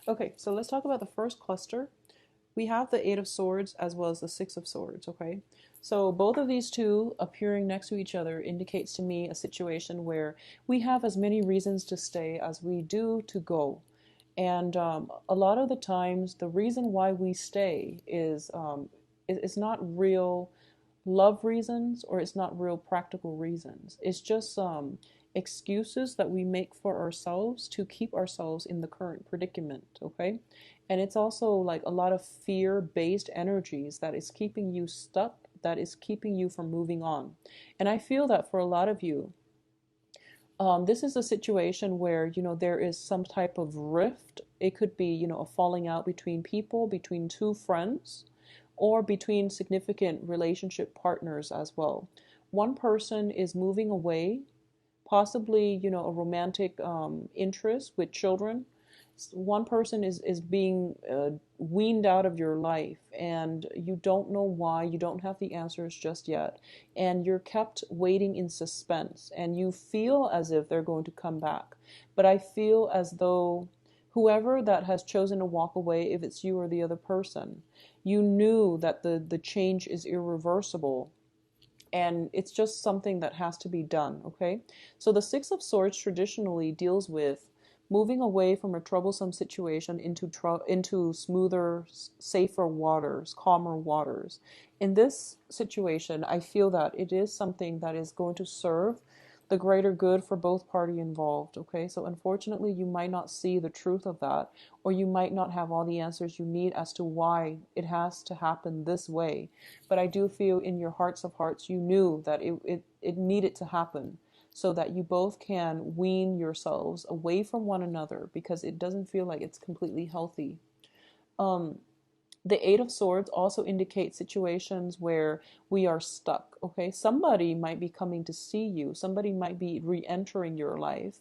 Okay, so let's talk about the first cluster. We have the Eight of Swords as well as the Six of Swords, okay? So both of these two appearing next to each other indicates to me a situation where we have as many reasons to stay as we do to go. And a lot of the times, the reason why we stay is it's not real love reasons or it's not real practical reasons. It's just excuses that we make for ourselves to keep ourselves in the current predicament, okay? And it's also like a lot of fear based energies that is keeping you stuck, that is keeping you from moving on. And I feel that for a lot of you, this is a situation where, there is some type of rift. It could be, a falling out between people, between two friends, or between significant relationship partners as well. One person is moving away, possibly, a romantic interest with children. One person is being weaned out of your life, and you don't know why. You don't have the answers just yet, and you're kept waiting in suspense, and you feel as if they're going to come back. But I feel as though whoever that has chosen to walk away, if it's you or the other person, you knew that the change is irreversible, and it's just something that has to be done, okay? So the Six of Swords traditionally deals with moving away from a troublesome situation into smoother, safer waters, calmer waters. In this situation, I feel that it is something that is going to serve the greater good for both party involved, okay? So unfortunately, you might not see the truth of that, or you might not have all the answers you need as to why it has to happen this way. But I do feel in your hearts of hearts, you knew that it needed to happen so that you both can wean yourselves away from one another, because it doesn't feel like it's completely healthy. Um, the Eight of Swords also indicates situations where we are stuck, okay? Somebody might be coming to see you, somebody might be re entering your life,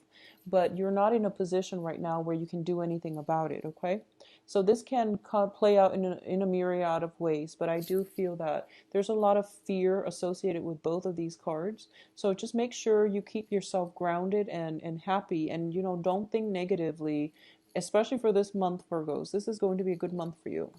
but you're not in a position right now where you can do anything about it, okay? So this can play out in a myriad of ways, but I do feel that there's a lot of fear associated with both of these cards. So just make sure you keep yourself grounded and happy, and don't think negatively, especially for this month, Virgos. This is going to be a good month for you.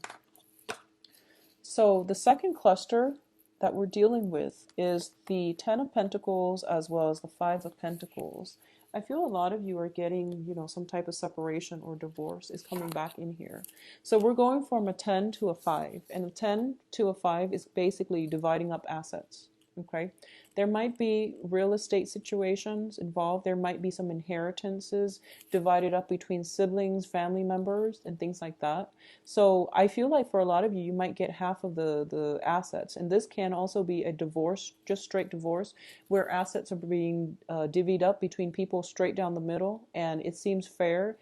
So the second cluster that we're dealing with is the Ten of Pentacles as well as the Five of Pentacles. I feel a lot of you are getting, some type of separation or divorce is coming back in here. So we're going from a 10 to a 5, and a 10 to a 5 is basically dividing up assets. Okay, there might be real estate situations involved. There might be some inheritances divided up between siblings, family members, and things like that. So I feel like for a lot of you, you might get half of the assets, and this can also be a divorce, just straight divorce, where assets are being divvied up between people straight down the middle, and it seems fair.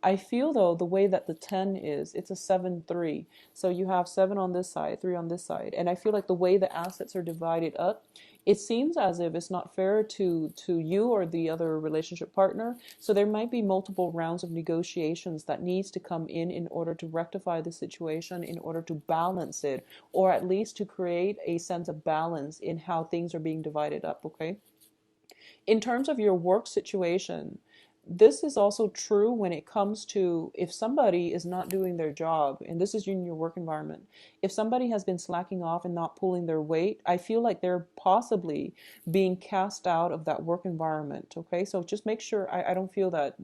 I feel though the way that the 10 is, it's a 7-3. So you have 7 on this side, 3 on this side. And I feel like the way the assets are divided up, it seems as if it's not fair to you or the other relationship partner. So there might be multiple rounds of negotiations that needs to come in order to rectify the situation, in order to balance it, or at least to create a sense of balance in how things are being divided up, okay? In terms of your work situation, this is also true when it comes to if somebody is not doing their job, and this is in your work environment. If somebody has been slacking off and not pulling their weight, I feel like they're possibly being cast out of that work environment. Okay, so just make sure. I don't feel that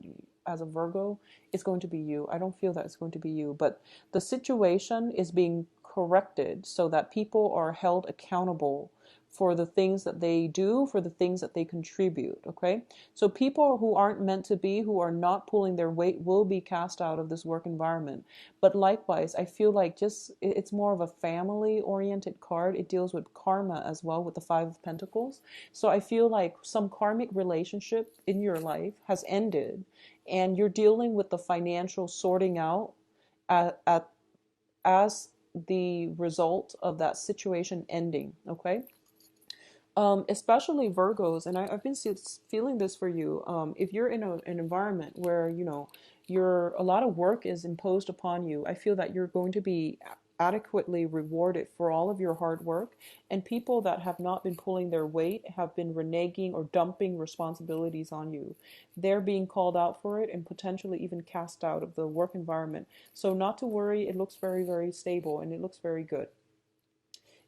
as a Virgo, it's going to be you. I don't feel that it's going to be you, but the situation is being corrected so that people are held accountable for the things that they do, for the things that they contribute, okay? So people who aren't meant to be, who are not pulling their weight, will be cast out of this work environment. But likewise, I feel like just it's more of a family-oriented card. It deals with karma as well with the Five of Pentacles. So I feel like some karmic relationship in your life has ended, and you're dealing with the financial sorting out at as the result of that situation ending, okay? Especially Virgos, and I've been feeling this for you. If you're in an environment where a lot of work is imposed upon you, I feel that you're going to be adequately rewarded for all of your hard work, and people that have not been pulling their weight have been reneging or dumping responsibilities on you. They're being called out for it and potentially even cast out of the work environment. So not to worry, it looks very, very stable and it looks very good.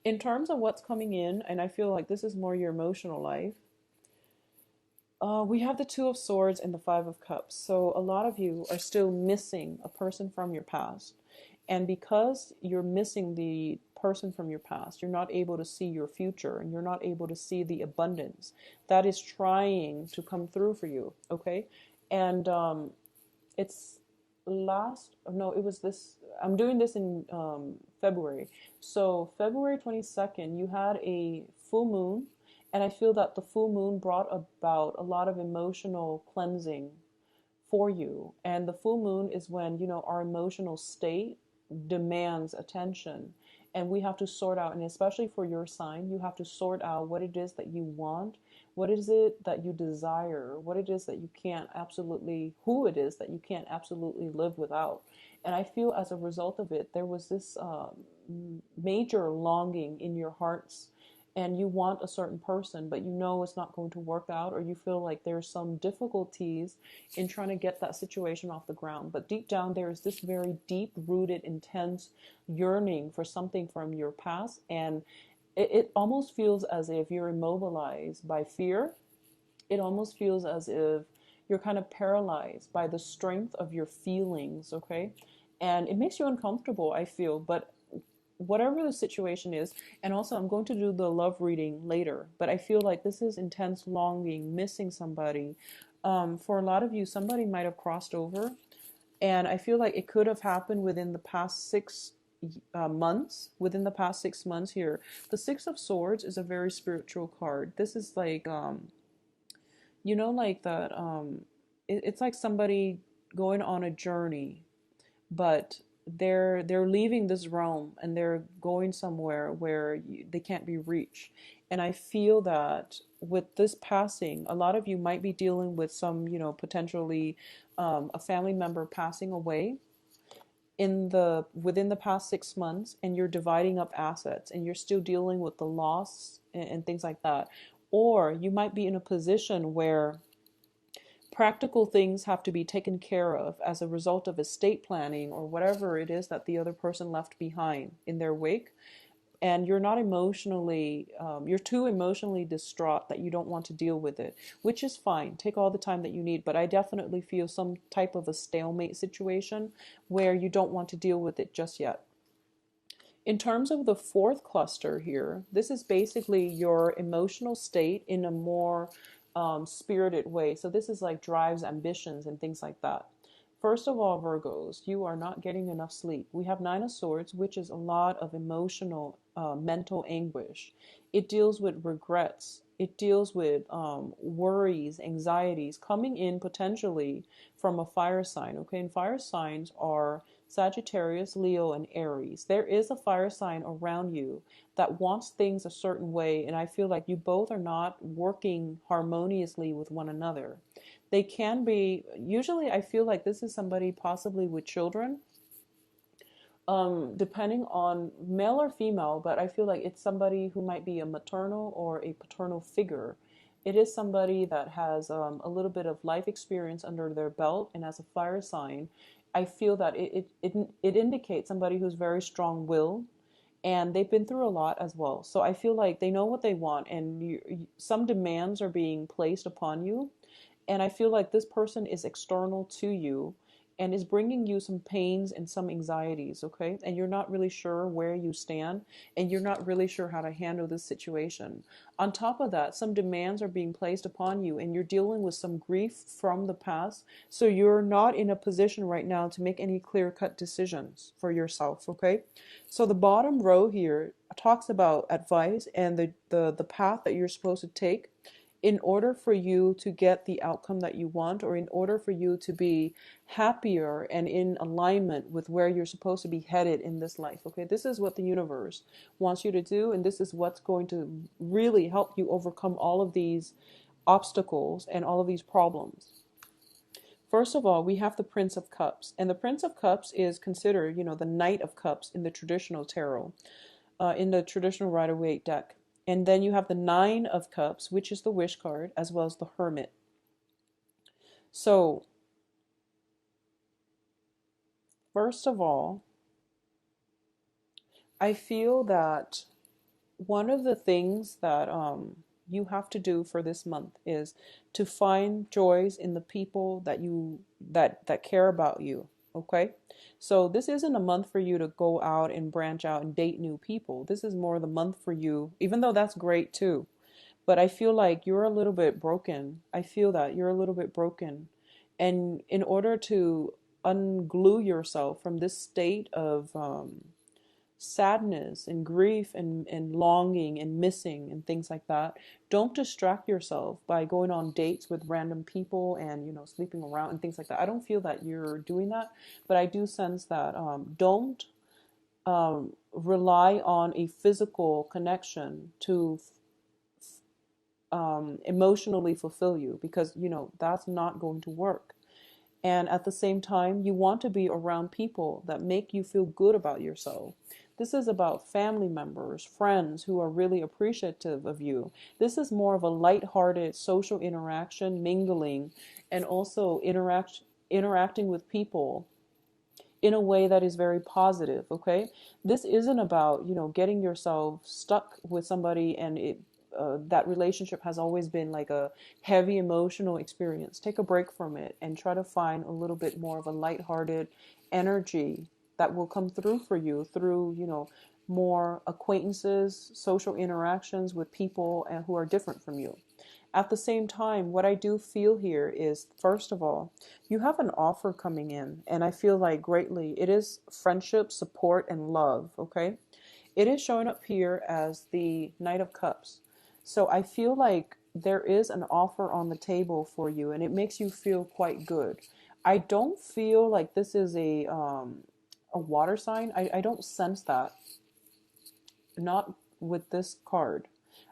In terms of what's coming in, and I feel like this is more your emotional life, we have the Two of Swords and the Five of Cups. So a lot of you are still missing a person from your past. And because you're missing the person from your past, you're not able to see your future and you're not able to see the abundance that is trying to come through for you. Okay. And it's no, it was this, I'm doing this in February. So February 22nd, you had a full moon. And I feel that the full moon brought about a lot of emotional cleansing for you. And the full moon is when, our emotional state demands attention. And we have to sort out, and especially for your sign, you have to sort out what it is that you want, what is it that you desire, what it is that you can't absolutely, who it is that you can't absolutely live without. And I feel as a result of it, there was this major longing in your hearts, and you want a certain person, but you know it's not going to work out, or you feel like there's some difficulties in trying to get that situation off the ground. But deep down, there is this very deep rooted, intense yearning for something from your past. And it almost feels as if you're immobilized by fear. It almost feels as if you're kind of paralyzed by the strength of your feelings, okay? And it makes you uncomfortable, I feel, but whatever the situation is. And also, I'm going to do the love reading later, but I feel like this is intense longing, missing somebody. For a lot of you, somebody might have crossed over, and I feel like it could have happened within the past 6 months. Within the past 6 months here, the Six of Swords is a very spiritual card. This is like, like that. It's like somebody going on a journey, but they're leaving this realm and they're going somewhere where they can't be reached. And I feel that with this passing, a lot of you might be dealing with some, potentially a family member passing away within the past 6 months, and you're dividing up assets and you're still dealing with the loss and things like that. Or you might be in a position where practical things have to be taken care of as a result of estate planning or whatever it is that the other person left behind in their wake. And you're not emotionally, you're too emotionally distraught that you don't want to deal with it, which is fine. Take all the time that you need. But I definitely feel some type of a stalemate situation where you don't want to deal with it just yet. In terms of the fourth cluster here, this is basically your emotional state in a more spirited way. So this is like drives, ambitions, and things like that. First of all, Virgos, you are not getting enough sleep. We have Nine of Swords, which is a lot of emotional, mental anguish. It deals with regrets. It deals with worries, anxieties coming in potentially from a fire sign. Okay, and fire signs are Sagittarius, Leo, and Aries. There is a fire sign around you that wants things a certain way, and I feel like you both are not working harmoniously with one another. They can be, usually I feel like this is somebody possibly with children, depending on male or female, but I feel like it's somebody who might be a maternal or a paternal figure. It is somebody that has a little bit of life experience under their belt, and as a fire sign, I feel that it indicates somebody who's very strong-willed, and they've been through a lot as well. So I feel like they know what they want, and some demands are being placed upon you. And I feel like this person is external to you and is bringing you some pains and some anxieties, okay? And you're not really sure where you stand, and you're not really sure how to handle this situation. On top of that, some demands are being placed upon you, and you're dealing with some grief from the past. So you're not in a position right now to make any clear-cut decisions for yourself, okay? So the bottom row here talks about advice and the path that you're supposed to take in order for you to get the outcome that you want, or in order for you to be happier and in alignment with where you're supposed to be headed in this life. Okay, this is what the universe wants you to do, and this is what's going to really help you overcome all of these obstacles and all of these problems. First of all, we have the Prince of Cups, and the Prince of Cups is considered, the Knight of Cups in the traditional tarot, in the traditional Rider-Waite deck. And then you have the Nine of Cups, which is the Wish card, as well as the Hermit. So, first of all, I feel that one of the things that you have to do for this month is to find joys in the people that care about you. Okay, so this isn't a month for you to go out and branch out and date new people. This is more the month for you, even though that's great too. But I feel like you're a little bit broken. I feel that you're a little bit broken, and in order to unglue yourself from this state of sadness and grief and longing and missing and things like that, don't distract yourself by going on dates with random people and sleeping around and things like that. I don't feel that you're doing that, but I do sense that don't rely on a physical connection to emotionally fulfill you, because that's not going to work. And at the same time, you want to be around people that make you feel good about yourself. This is about family members, friends who are really appreciative of you. This is more of a light-hearted social interaction, mingling, and also interacting with people in a way that is very positive, okay? This isn't about, getting yourself stuck with somebody and that relationship has always been like a heavy emotional experience. Take a break from it and try to find a little bit more of a lighthearted energy that will come through for you through, more acquaintances, social interactions with people and who are different from you. At the same time, what I do feel here is, first of all, you have an offer coming in, and I feel like greatly it is friendship, support, and love, okay? It is showing up here as the Knight of Cups. So I feel like there is an offer on the table for you, and it makes you feel quite good. I don't feel like this is a water sign. I don't sense that. Not with this card.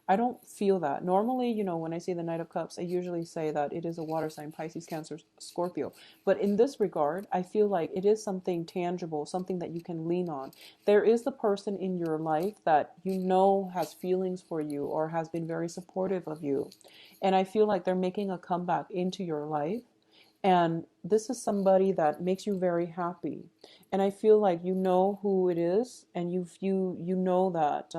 I don't feel that. Normally, when I say the Knight of Cups, I usually say that it is a water sign, Pisces, Cancer, Scorpio. But in this regard, I feel like it is something tangible, something that you can lean on. There is the person in your life that has feelings for you or has been very supportive of you. And I feel like they're making a comeback into your life. And this is somebody that makes you very happy. And I feel like you know who it is, and you know that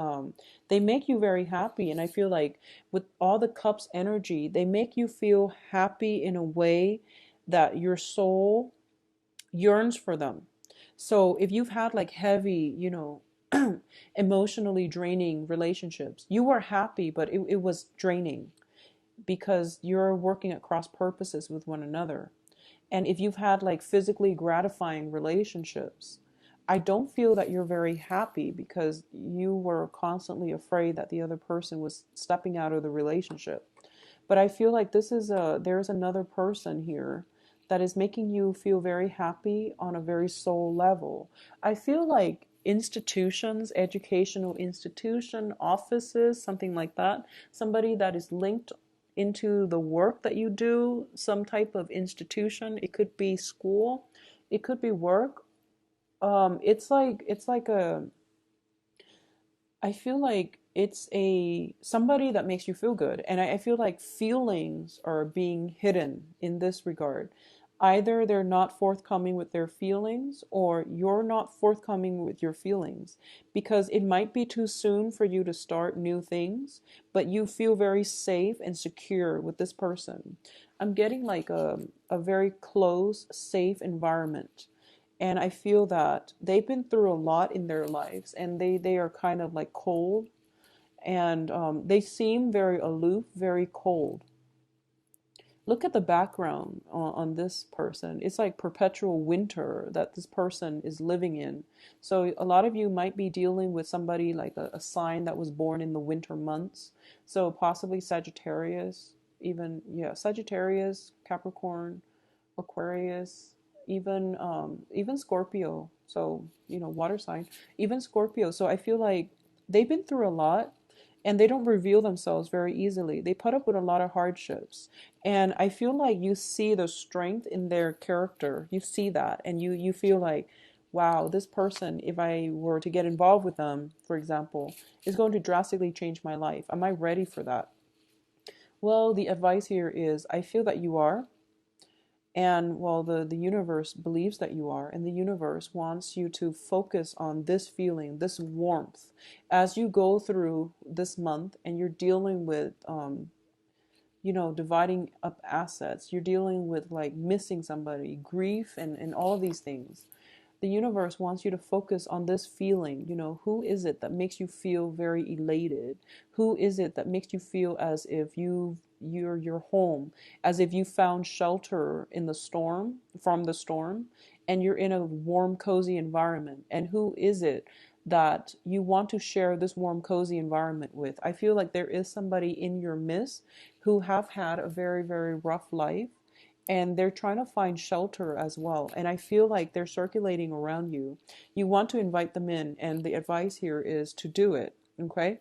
they make you very happy. And I feel like with all the cups energy, they make you feel happy in a way that your soul yearns for them. So if you've had like heavy, emotionally draining relationships, you were happy, but it was draining because you're working at cross purposes with one another. And if you've had like physically gratifying relationships, I don't feel that you're very happy because you were constantly afraid that the other person was stepping out of the relationship. But I feel like there's another person here that is making you feel very happy on a very soul level. I feel like institutions, educational institution, offices, something like that, somebody that is linked into the work that you do, some type of institution. It could be school, it could be work. It's like a I feel like it's a somebody that makes you feel good. And I feel like feelings are being hidden in this regard. Either they're not forthcoming with their feelings or you're not forthcoming with your feelings, because it might be too soon for you to start new things, but you feel very safe and secure with this person. I'm getting like a very close, safe environment. And I feel that they've been through a lot in their lives, and they are kind of like cold, and they seem very aloof, very cold. Look at the background on this person. It's like perpetual winter that this person is living in. So a lot of you might be dealing with somebody like a sign that was born in the winter months. So possibly Sagittarius, even, yeah, Sagittarius, Capricorn, Aquarius, even Scorpio. So, water sign, even Scorpio. So I feel like they've been through a lot, and they don't reveal themselves very easily. They put up with a lot of hardships. And I feel like you see the strength in their character. You see that, and you feel like, wow, this person, if I were to get involved with them, for example, is going to drastically change my life. Am I ready for that? Well, the advice here is I feel that you are. And well, the universe believes that you are, and the universe wants you to focus on this feeling, this warmth, as you go through this month and you're dealing with, dividing up assets. You're dealing with like missing somebody, grief, and all of these things. The universe wants you to focus on this feeling. Who is it that makes you feel very elated? Who is it that makes you feel as if you're home, as if you found shelter in the storm, from the storm, and you're in a warm, cozy environment? And who is it that you want to share this warm, cozy environment with? I feel like there is somebody in your midst who have had a very, very rough life, and they're trying to find shelter as well. And I feel like they're circulating around you. You want to invite them in, and the advice here is to do it. Okay?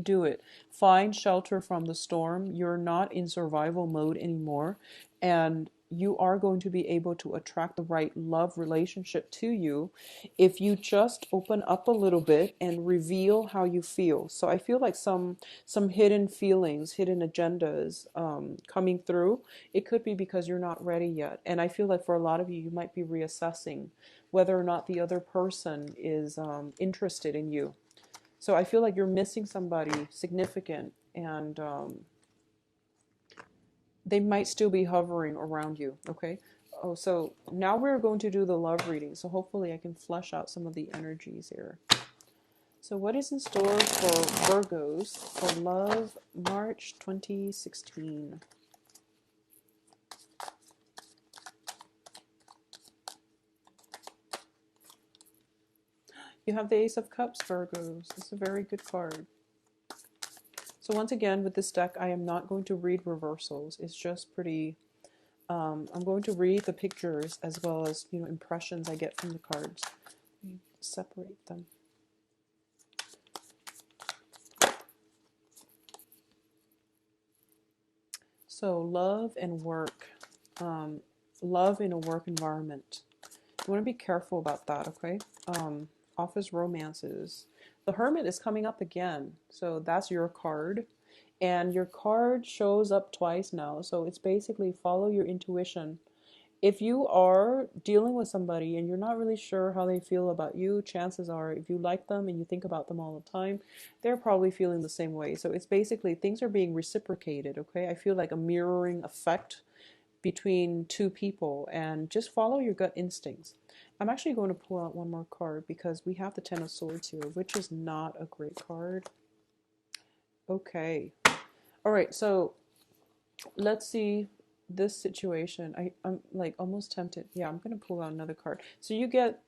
Do it. Find shelter from the storm. You're not in survival mode anymore, and you are going to be able to attract the right love relationship to you if you just open up a little bit and reveal how you feel. So I feel like some hidden feelings, hidden agendas coming through. It could be because you're not ready yet, and I feel like for a lot of you, you might be reassessing whether or not the other person is interested in you. So I feel like you're missing somebody significant, and they might still be hovering around you. Okay. Oh, so now we're going to do the love reading. So hopefully I can flesh out some of the energies here. So what is in store for Virgos for love, March 2016? You have the Ace of Cups, Virgos. It's a very good card. So once again, with this deck, I am not going to read reversals. It's just pretty... I'm going to read the pictures as well as, impressions I get from the cards. Let me separate them. So love and work. Love in a work environment. You want to be careful about that, okay? Office romances. The Hermit is coming up again. So that's your card. And your card shows up twice now. So it's basically follow your intuition. If you are dealing with somebody and you're not really sure how they feel about you, chances are if you like them and you think about them all the time, they're probably feeling the same way. So it's basically things are being reciprocated, okay? I feel like a mirroring effect between two people, and just follow your gut instincts. I'm actually going to pull out one more card because we have the Ten of Swords here, which is not a great card. Okay. All right, so let's see this situation. I'm like almost tempted. Yeah, I'm gonna pull out another card. So you get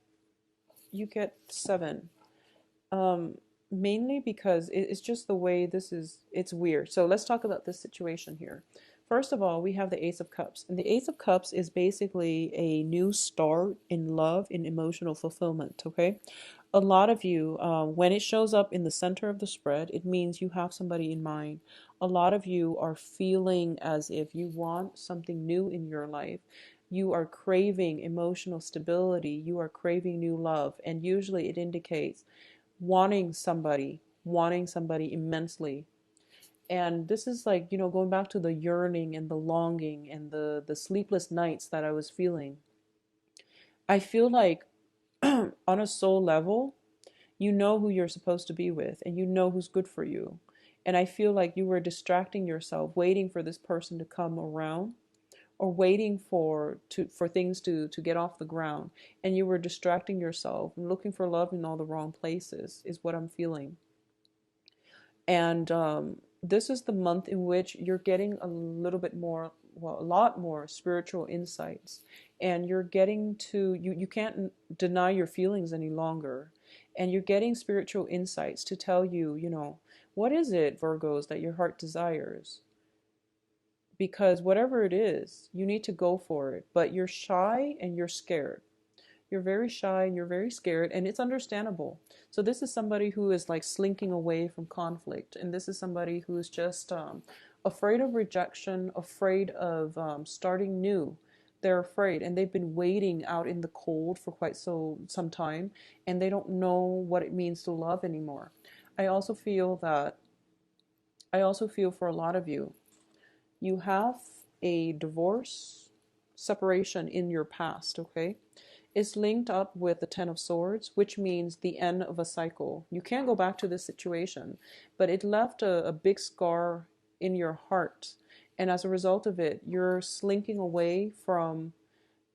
7. Mainly because it's just the way this is, it's weird. So let's talk about this situation here. First of all, we have the Ace of Cups. And the Ace of Cups is basically a new start in love, in emotional fulfillment, okay? A lot of you, when it shows up in the center of the spread, it means you have somebody in mind. A lot of you are feeling as if you want something new in your life. You are craving emotional stability. You are craving new love. And usually it indicates wanting somebody immensely. And this is like, going back to the yearning and the longing and the sleepless nights that I was feeling. I feel like on a soul level, you know who you're supposed to be with and you know who's good for you. And I feel like you were distracting yourself, waiting for this person to come around, or waiting for things to get off the ground. And you were distracting yourself and looking for love in all the wrong places, is what I'm feeling. And this is the month in which you're getting a little bit more, well, a lot more spiritual insights. And you're getting to, you can't deny your feelings any longer. And you're getting spiritual insights to tell you, what is it, Virgos, that your heart desires? Because whatever it is, you need to go for it. But you're shy and you're scared. You're very shy and you're very scared, and it's understandable. So this is somebody who is like slinking away from conflict, and this is somebody who is just afraid of rejection, afraid of starting new. They're afraid, and they've been waiting out in the cold for quite some time, and they don't know what it means to love anymore. I also feel that I also feel for a lot of you, you have a divorce, separation in your past, okay? It's linked up with the Ten of Swords, which means the end of a cycle. You can't go back to this situation, but it left a big scar in your heart. And as a result of it, you're slinking away from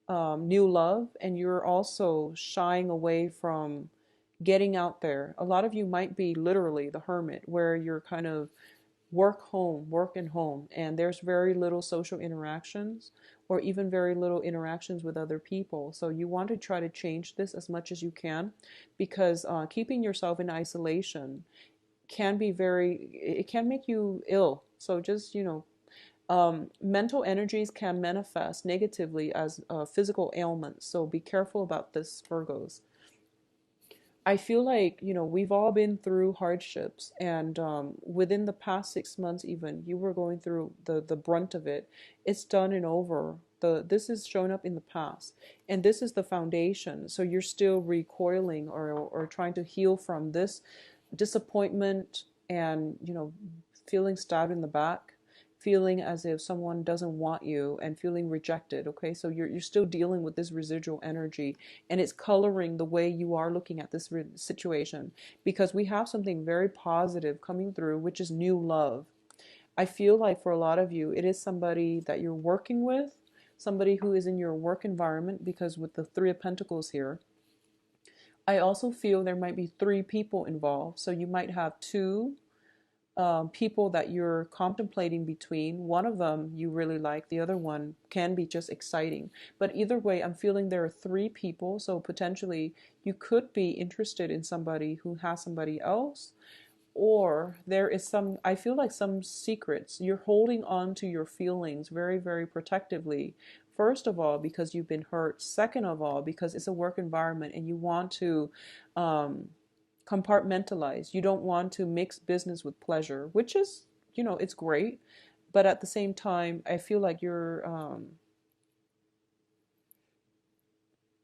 new love, and you're also shying away from getting out there. A lot of you might be literally the hermit, where you're kind of work and home, and there's very little social interactions or even very little interactions with other people. So you want to try to change this as much as you can, because keeping yourself in isolation can be it can make you ill. So just, mental energies can manifest negatively as physical ailments. So be careful about this, Virgos. I feel like, we've all been through hardships, and within the past 6 months, even you were going through the brunt of it. It's done and over. This is shown up in the past, and this is the foundation. So you're still recoiling or trying to heal from this disappointment, and feeling stabbed in the back, feeling as if someone doesn't want you, and feeling rejected. Okay, so you're still dealing with this residual energy, and it's coloring the way you are looking at this situation, because we have something very positive coming through, which is new love. I feel like for a lot of you, it is somebody that you're working with, somebody who is in your work environment, because with the Three of Pentacles here, I also feel there might be three people involved. So you might have two people that you're contemplating between. One of them you really like, the other one can be just exciting. But either way, I'm feeling there are three people, so potentially you could be interested in somebody who has somebody else, or there is I feel like some secrets. You're holding on to your feelings very, very protectively. First of all, because you've been hurt. Second of all, because it's a work environment and you want to compartmentalize. You don't want to mix business with pleasure, which is, it's great. But at the same time, I feel like you're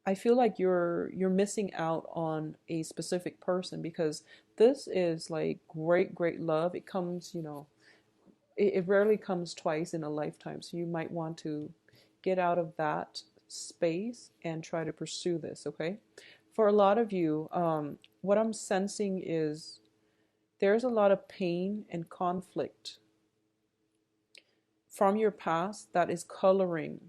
missing out on a specific person, because this is like great, great love. It comes, it rarely comes twice in a lifetime. So you might want to get out of that space and try to pursue this, okay? For a lot of you, what I'm sensing is there's a lot of pain and conflict from your past that is coloring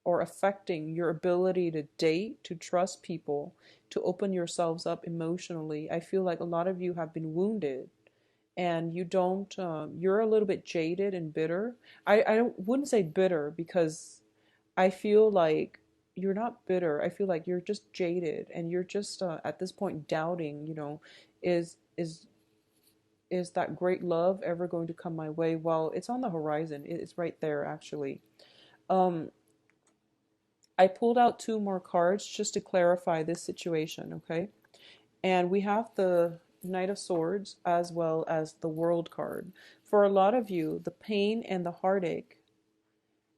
or affecting your ability to date, to trust people, to open yourselves up emotionally. I feel like a lot of you have been wounded, and you don't, you're a little bit jaded and bitter. Wouldn't say bitter, because I feel like you're not bitter. I feel like you're just jaded, and you're just at this point doubting, is is is that great love ever going to come my way? Well, it's on the horizon. It's right there, actually. Um, I pulled out two more cards just to clarify this situation, okay? And we have the Knight of Swords as well as the World card. For a lot of you, the pain and the heartache,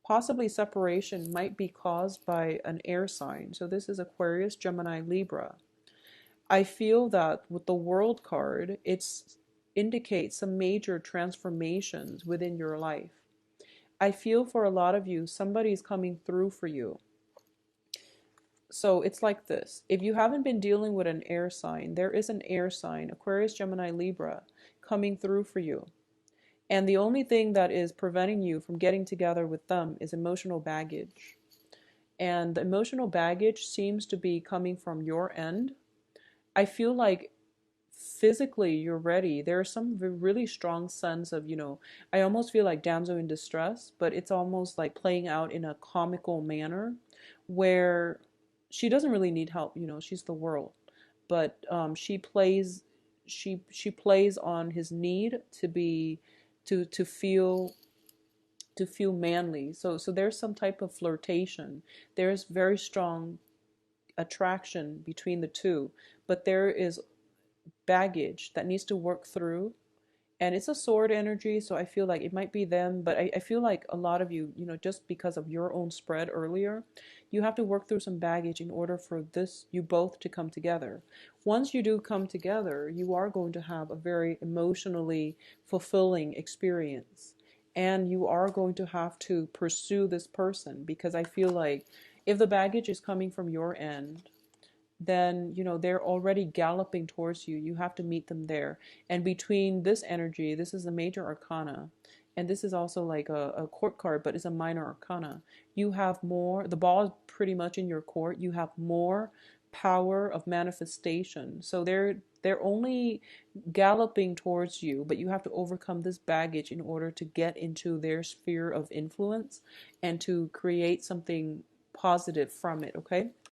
possibly separation, might be caused by an air sign. So this is Aquarius, Gemini, Libra. I feel that with the World card, it indicates some major transformations within your life. I feel for a lot of you, somebody's coming through for you. So it's like this. If you haven't been dealing with an air sign, there is an air sign, Aquarius, Gemini, Libra, coming through for you. And the only thing that is preventing you from getting together with them is emotional baggage. And the emotional baggage seems to be coming from your end. I feel like physically you're ready. There's some really strong sense of, I almost feel like damsel in distress, but it's almost like playing out in a comical manner, where she doesn't really need help. She's the world, but she plays on his need to be to feel manly. So there's some type of flirtation. There's very strong attraction between the two, but there is baggage that needs to work through. And it's a sword energy, so I feel like it might be them, but I feel like a lot of you, just because of your own spread earlier, you have to work through some baggage in order for you both to come together. Once you do come together, you are going to have a very emotionally fulfilling experience. And you are going to have to pursue this person, because I feel like if the baggage is coming from your end, then they're already galloping towards you. You have to meet them there. And between this energy, this is a major arcana, and this is also like a court card, but it's a minor arcana. You have more, the ball is pretty much in your court. You have more power of manifestation. So they're only galloping towards you, but you have to overcome this baggage in order to get into their sphere of influence and to create something positive from it, okay?